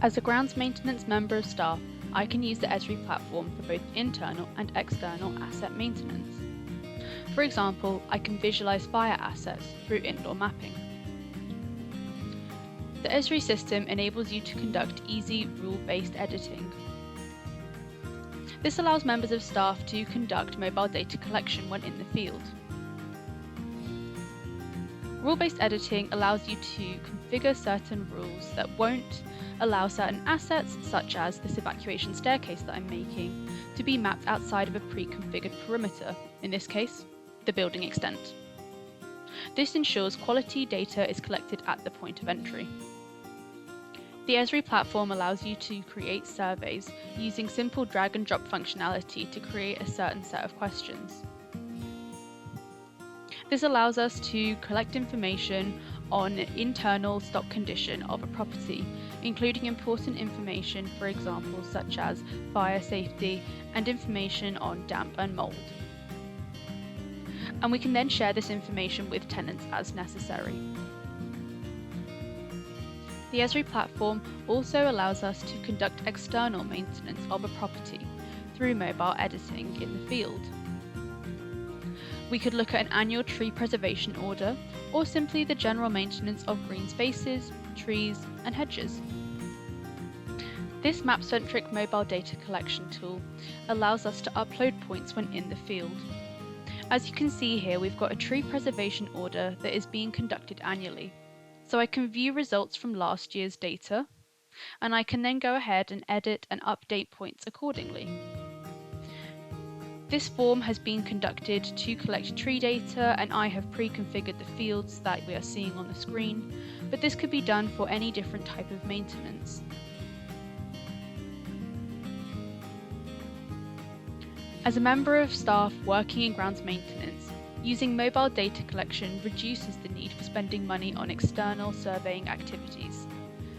As a grounds maintenance member of staff, I can use the Esri platform for both internal and external asset maintenance. For example, I can visualize fire assets through indoor mapping. The Esri system enables you to conduct easy rule-based editing. This allows members of staff to conduct mobile data collection when in the field. Rule-based editing allows you to configure certain rules that won't allow certain assets, such as this evacuation staircase that I'm making, to be mapped outside of a pre-configured perimeter, in this case, the building extent. This ensures quality data is collected at the point of entry. The Esri platform allows you to create surveys using simple drag and drop functionality to create a certain set of questions. This allows us to collect information on internal stock condition of a property, including important information, for example, such as fire safety and information on damp and mold. And we can then share this information with tenants as necessary. The Esri platform also allows us to conduct external maintenance of a property through mobile editing in the field. We could look at an annual tree preservation order, or simply the general maintenance of green spaces, trees, and hedges. This map-centric mobile data collection tool allows us to upload points when in the field. As you can see here, we've got a tree preservation order that is being conducted annually. So I can view results from last year's data, and I can then go ahead and edit and update points accordingly. This form has been conducted to collect tree data, and I have pre-configured the fields that we are seeing on the screen, but this could be done for any different type of maintenance. As a member of staff working in grounds maintenance, using mobile data collection reduces the need for spending money on external surveying activities,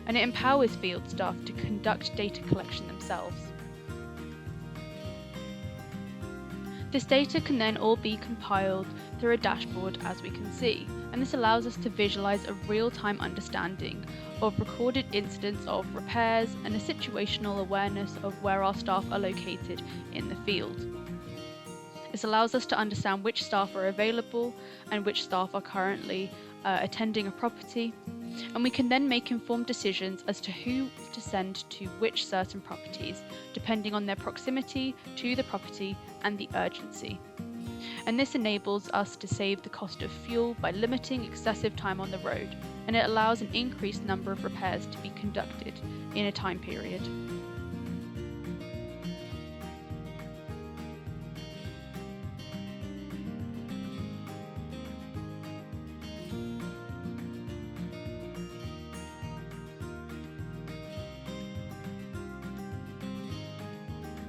and it empowers field staff to conduct data collection themselves. This data can then all be compiled through a dashboard, as we can see, and this allows us to visualize a real-time understanding of recorded incidents of repairs and a situational awareness of where our staff are located in the field. This allows us to understand which staff are available and which staff are currently attending a property, and we can then make informed decisions as to who to send to which certain properties, depending on their proximity to the property and the urgency. And this enables us to save the cost of fuel by limiting excessive time on the road, and it allows an increased number of repairs to be conducted in a time period.